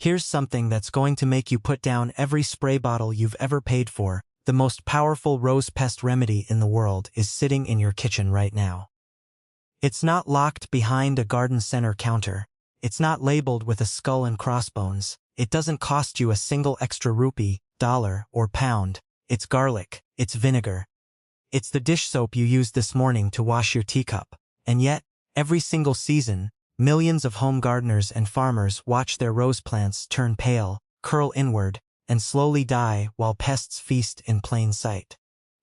Here's something that's going to make you put down every spray bottle you've ever paid for. The most powerful rose pest remedy in the world is sitting in your kitchen right now. It's not locked behind a garden center counter. It's not labeled with a skull and crossbones. It doesn't cost you a single extra rupee, dollar, or pound. It's garlic. It's vinegar. It's the dish soap you used this morning to wash your teacup. And yet, every single season, millions of home gardeners and farmers watch their rose plants turn pale, curl inward, and slowly die while pests feast in plain sight.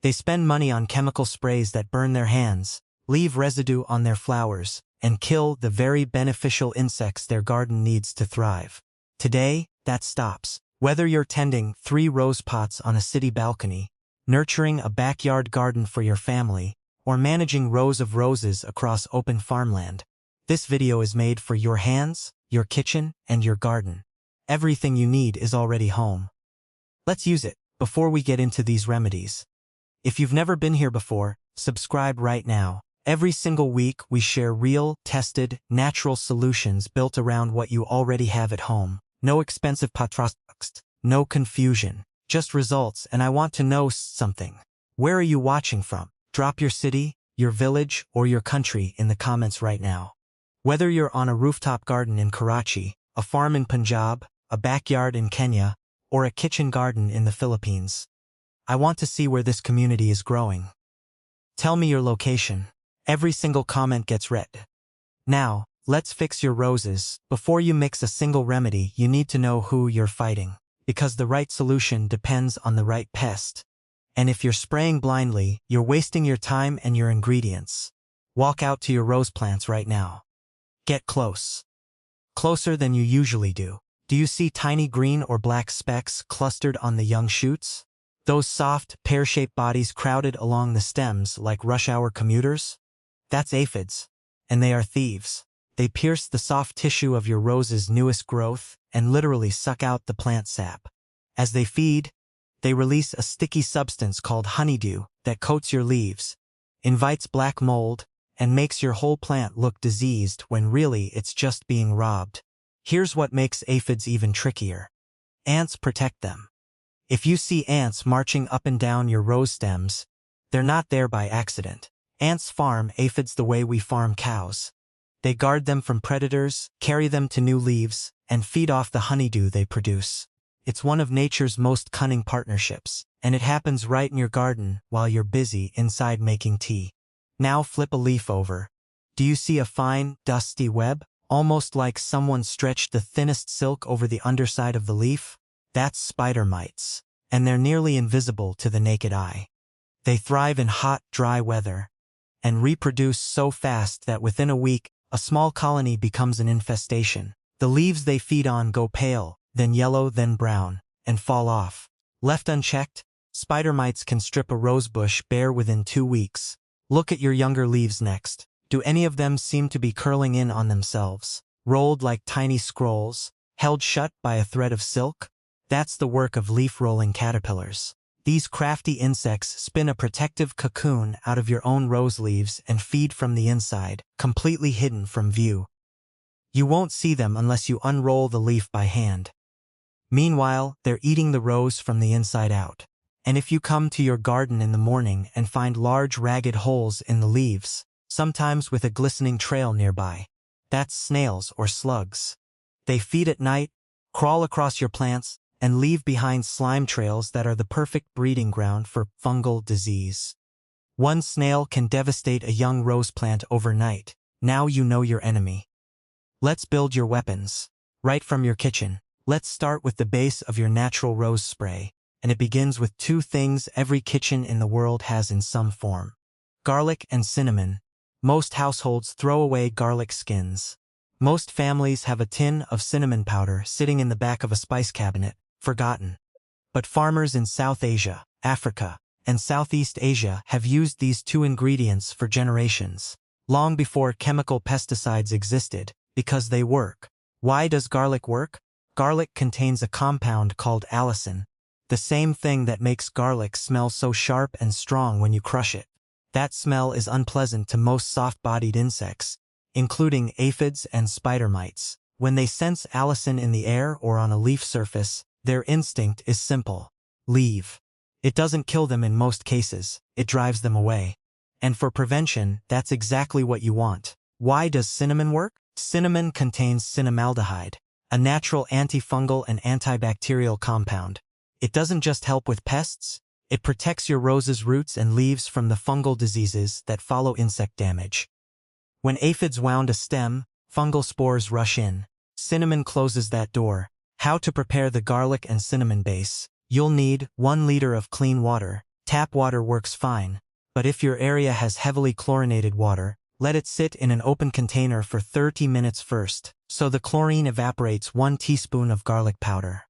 They spend money on chemical sprays that burn their hands, leave residue on their flowers, and kill the very beneficial insects their garden needs to thrive. Today, that stops. Whether you're tending 3 rose pots on a city balcony, nurturing a backyard garden for your family, or managing rows of roses across open farmland, this video is made for your hands, your kitchen, and your garden. Everything you need is already home. Let's use it. Before we get into these remedies, if you've never been here before, subscribe right now. Every single week we share real, tested, natural solutions built around what you already have at home. No expensive products, no confusion, just results. And I want to know something. Where are you watching from? Drop your city, your village, or your country in the comments right now. Whether you're on a rooftop garden in Karachi, a farm in Punjab, a backyard in Kenya, or a kitchen garden in the Philippines, I want to see where this community is growing. Tell me your location. Every single comment gets read. Now, let's fix your roses. Before you mix a single remedy, you need to know who you're fighting, because the right solution depends on the right pest. And if you're spraying blindly, you're wasting your time and your ingredients. Walk out to your rose plants right now. Get close. Closer than you usually do. Do you see tiny green or black specks clustered on the young shoots? Those soft, pear-shaped bodies crowded along the stems like rush hour commuters? That's aphids. And they are thieves. They pierce the soft tissue of your rose's newest growth and literally suck out the plant sap. As they feed, they release a sticky substance called honeydew that coats your leaves, invites black mold, and makes your whole plant look diseased when really it's just being robbed. Here's what makes aphids even trickier. Ants protect them. If you see ants marching up and down your rose stems, they're not there by accident. Ants farm aphids the way we farm cows. They guard them from predators, carry them to new leaves, and feed off the honeydew they produce. It's one of nature's most cunning partnerships, and it happens right in your garden while you're busy inside making tea. Now flip a leaf over. Do you see a fine, dusty web? Almost like someone stretched the thinnest silk over the underside of the leaf? That's spider mites, and they're nearly invisible to the naked eye. They thrive in hot, dry weather, and reproduce so fast that within a week, a small colony becomes an infestation. The leaves they feed on go pale, then yellow, then brown, and fall off. Left unchecked, spider mites can strip a rosebush bare within 2 weeks. Look at your younger leaves next. Do any of them seem to be curling in on themselves, rolled like tiny scrolls, held shut by a thread of silk? That's the work of leaf-rolling caterpillars. These crafty insects spin a protective cocoon out of your own rose leaves and feed from the inside, completely hidden from view. You won't see them unless you unroll the leaf by hand. Meanwhile, they're eating the rose from the inside out. And if you come to your garden in the morning and find large ragged holes in the leaves, sometimes with a glistening trail nearby, that's snails or slugs. They feed at night, crawl across your plants, and leave behind slime trails that are the perfect breeding ground for fungal disease. One snail can devastate a young rose plant overnight. Now you know your enemy. Let's build your weapons. Right from your kitchen. Let's start with the base of your natural rose spray, and it begins with 2 things every kitchen in the world has in some form: garlic and cinnamon. Most households throw away garlic skins. Most families have a tin of cinnamon powder sitting in the back of a spice cabinet, forgotten. But farmers in South Asia, Africa, and Southeast Asia have used these 2 ingredients for generations, long before chemical pesticides existed, because they work. Why does garlic work? Garlic contains a compound called allicin, the same thing that makes garlic smell so sharp and strong when you crush it. That smell is unpleasant to most soft-bodied insects, including aphids and spider mites. When they sense allicin in the air or on a leaf surface, their instinct is simple. Leave. It doesn't kill them in most cases, it drives them away. And for prevention, that's exactly what you want. Why does cinnamon work? Cinnamon contains cinnamaldehyde, a natural antifungal and antibacterial compound. It doesn't just help with pests, it protects your rose's roots and leaves from the fungal diseases that follow insect damage. When aphids wound a stem, fungal spores rush in. Cinnamon closes that door. How to prepare the garlic and cinnamon base. You'll need 1 liter of clean water. Tap water works fine, but if your area has heavily chlorinated water, let it sit in an open container for 30 minutes first, so the chlorine evaporates. 1 teaspoon of garlic powder.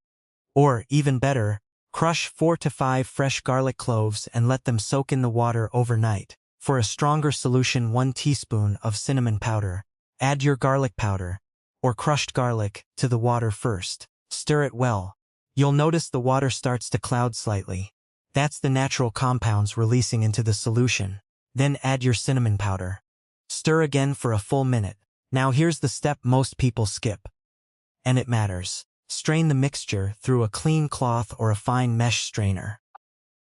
Or, even better, crush 4 to 5 fresh garlic cloves and let them soak in the water overnight. For a stronger solution, 1 teaspoon of cinnamon powder. Add your garlic powder, or crushed garlic, to the water first. Stir it well. You'll notice the water starts to cloud slightly. That's the natural compounds releasing into the solution. Then add your cinnamon powder. Stir again for a full minute. Now here's the step most people skip. And it matters. Strain the mixture through a clean cloth or a fine mesh strainer.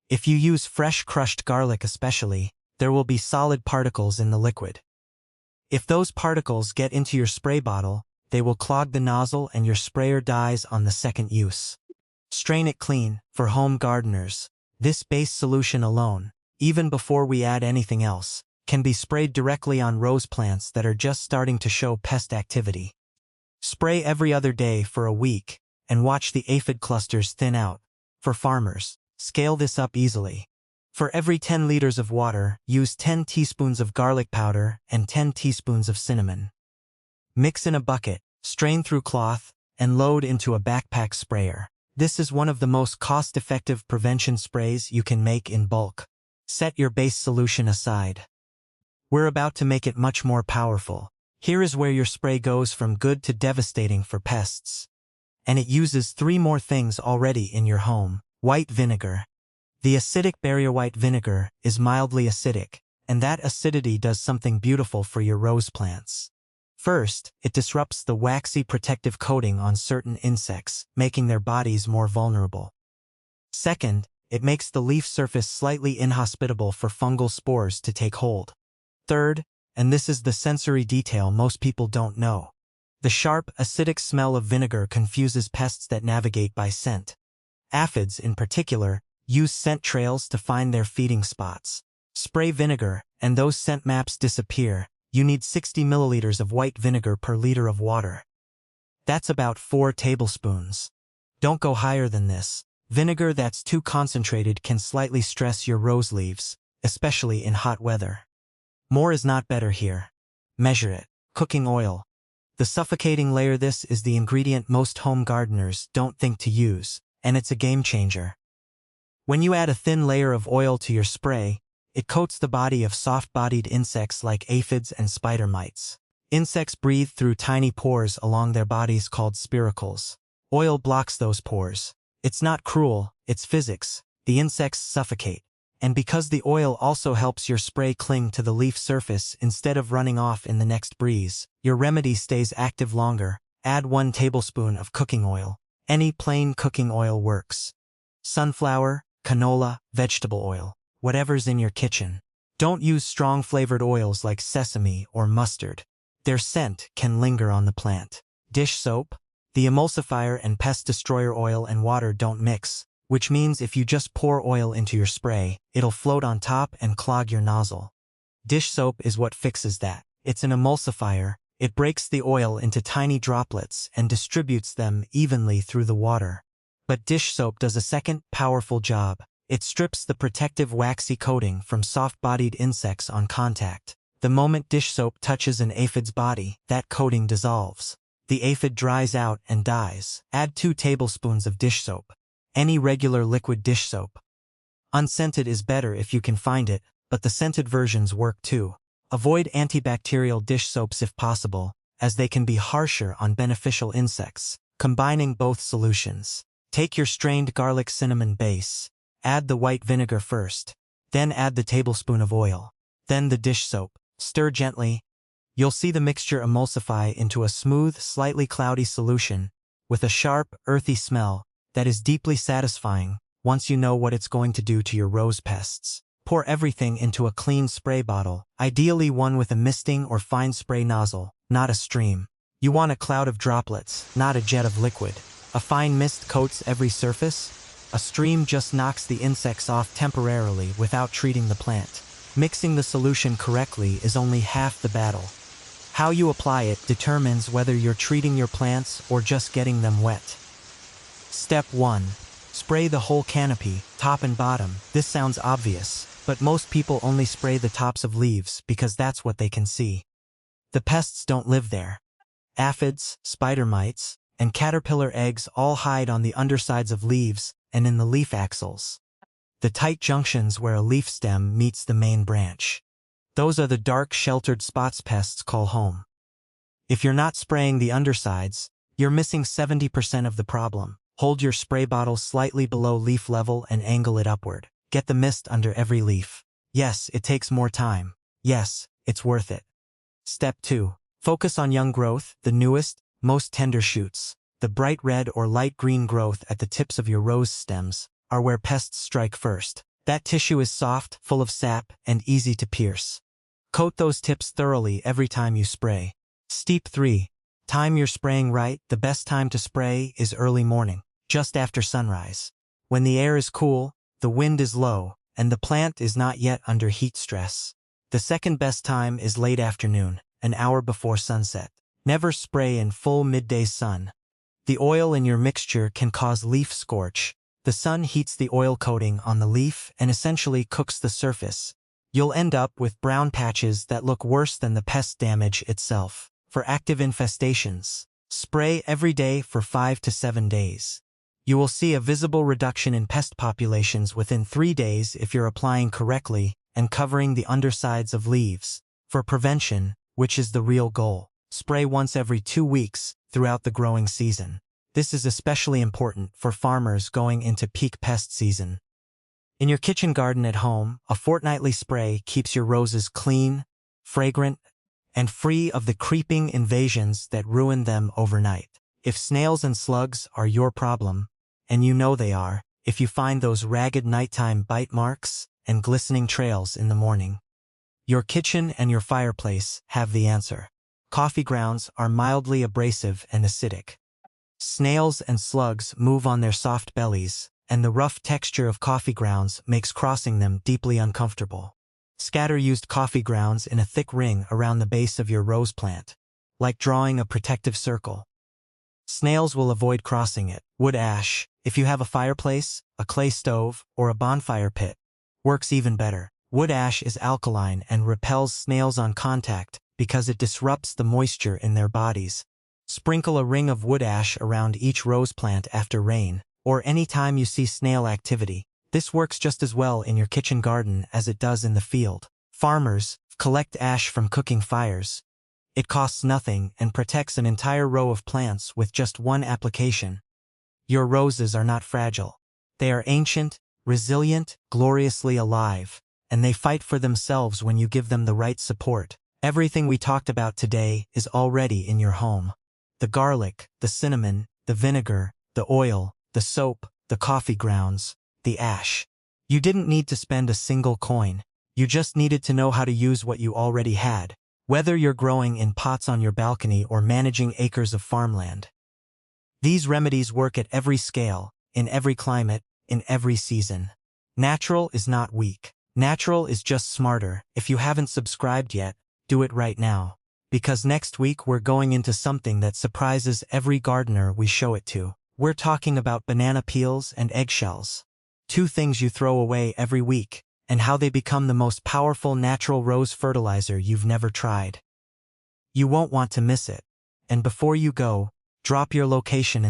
If you use fresh crushed garlic especially, there will be solid particles in the liquid. If those particles get into your spray bottle, they will clog the nozzle and your sprayer dies on the second use. Strain it clean. For home gardeners, this base solution alone, even before we add anything else, can be sprayed directly on rose plants that are just starting to show pest activity. Spray every other day for a week, and watch the aphid clusters thin out. For farmers, scale this up easily. For every 10 liters of water, use 10 teaspoons of garlic powder and 10 teaspoons of cinnamon. Mix in a bucket, strain through cloth, and load into a backpack sprayer. This is one of the most cost-effective prevention sprays you can make in bulk. Set your base solution aside. We're about to make it much more powerful. Here is where your spray goes from good to devastating for pests. And it uses 3 more things already in your home. White vinegar. The acidic barrier white vinegar is mildly acidic, and that acidity does something beautiful for your rose plants. First, it disrupts the waxy protective coating on certain insects, making their bodies more vulnerable. Second, it makes the leaf surface slightly inhospitable for fungal spores to take hold. Third, and this is the sensory detail most people don't know, the sharp, acidic smell of vinegar confuses pests that navigate by scent. Aphids, in particular, use scent trails to find their feeding spots. Spray vinegar, and those scent maps disappear. You need 60 milliliters of white vinegar per liter of water. That's about 4 tablespoons. Don't go higher than this. Vinegar that's too concentrated can slightly stress your rose leaves, especially in hot weather. More is not better here. Measure it. Cooking oil. The suffocating layer. This is the ingredient most home gardeners don't think to use, and it's a game changer. When you add a thin layer of oil to your spray, it coats the body of soft-bodied insects like aphids and spider mites. Insects breathe through tiny pores along their bodies called spiracles. Oil blocks those pores. It's not cruel, it's physics. The insects suffocate. And because the oil also helps your spray cling to the leaf surface instead of running off in the next breeze, your remedy stays active longer. Add 1 tablespoon of cooking oil. Any plain cooking oil works. Sunflower, canola, vegetable oil. Whatever's in your kitchen. Don't use strong flavored oils like sesame or mustard. Their scent can linger on the plant. Dish soap. The emulsifier and pest destroyer oil and water don't mix, which means if you just pour oil into your spray, it'll float on top and clog your nozzle. Dish soap is what fixes that. It's an emulsifier. It breaks the oil into tiny droplets and distributes them evenly through the water. But dish soap does a second, powerful job. It strips the protective waxy coating from soft-bodied insects on contact. The moment dish soap touches an aphid's body, that coating dissolves. The aphid dries out and dies. Add 2 tablespoons of dish soap. Any regular liquid dish soap. Unscented is better if you can find it, but the scented versions work too. Avoid antibacterial dish soaps if possible, as they can be harsher on beneficial insects. Combining both solutions. Take your strained garlic cinnamon base. Add the white vinegar first. Then add the tablespoon of oil. Then the dish soap. Stir gently. You'll see the mixture emulsify into a smooth, slightly cloudy solution with a sharp, earthy smell that is deeply satisfying once you know what it's going to do to your rose pests. Pour everything into a clean spray bottle, ideally one with a misting or fine spray nozzle, not a stream. You want a cloud of droplets, not a jet of liquid. A fine mist coats every surface. A stream just knocks the insects off temporarily without treating the plant. Mixing the solution correctly is only half the battle. How you apply it determines whether you're treating your plants or just getting them wet. Step 1. Spray the whole canopy, top and bottom. This sounds obvious, but most people only spray the tops of leaves because that's what they can see. The pests don't live there. Aphids, spider mites, and caterpillar eggs all hide on the undersides of leaves and in the leaf axils, the tight junctions where a leaf stem meets the main branch. Those are the dark, sheltered spots pests call home. If you're not spraying the undersides, you're missing 70% of the problem. Hold your spray bottle slightly below leaf level and angle it upward. Get the mist under every leaf. Yes, it takes more time. Yes, it's worth it. Step 2. Focus on young growth, the newest, most tender shoots. The bright red or light green growth at the tips of your rose stems are where pests strike first. That tissue is soft, full of sap, and easy to pierce. Coat those tips thoroughly every time you spray. Step 3. Time your spraying right. The best time to spray is early morning, just after sunrise. When the air is cool, the wind is low, and the plant is not yet under heat stress. The second best time is late afternoon, an hour before sunset. Never spray in full midday sun. The oil in your mixture can cause leaf scorch. The sun heats the oil coating on the leaf and essentially cooks the surface. You'll end up with brown patches that look worse than the pest damage itself. For active infestations, spray every day for 5 to 7 days. You will see a visible reduction in pest populations within 3 days if you're applying correctly and covering the undersides of leaves. For prevention, which is the real goal, spray once every 2 weeks throughout the growing season. This is especially important for farmers going into peak pest season. In your kitchen garden at home, a fortnightly spray keeps your roses clean, fragrant, and free of the creeping invasions that ruin them overnight. If snails and slugs are your problem, and you know they are, if you find those ragged nighttime bite marks and glistening trails in the morning, your kitchen and your fireplace have the answer. Coffee grounds are mildly abrasive and acidic. Snails and slugs move on their soft bellies, and the rough texture of coffee grounds makes crossing them deeply uncomfortable. Scatter used coffee grounds in a thick ring around the base of your rose plant, like drawing a protective circle. Snails will avoid crossing it. Wood ash, if you have a fireplace, a clay stove, or a bonfire pit, works even better. Wood ash is alkaline and repels snails on contact because it disrupts the moisture in their bodies. Sprinkle a ring of wood ash around each rose plant after rain, or any time you see snail activity. This works just as well in your kitchen garden as it does in the field. Farmers collect ash from cooking fires. It costs nothing and protects an entire row of plants with just one application. Your roses are not fragile. They are ancient, resilient, gloriously alive, and they fight for themselves when you give them the right support. Everything we talked about today is already in your home. The garlic, the cinnamon, the vinegar, the oil, the soap, the coffee grounds, the ash. You didn't need to spend a single coin. You just needed to know how to use what you already had, whether you're growing in pots on your balcony or managing acres of farmland. These remedies work at every scale, in every climate, in every season. Natural is not weak. Natural is just smarter. If you haven't subscribed yet, do it right now. Because next week we're going into something that surprises every gardener we show it to. We're talking about banana peels and eggshells. 2 things you throw away every week, and how they become the most powerful natural rose fertilizer you've never tried. You won't want to miss it. And before you go, drop your location in the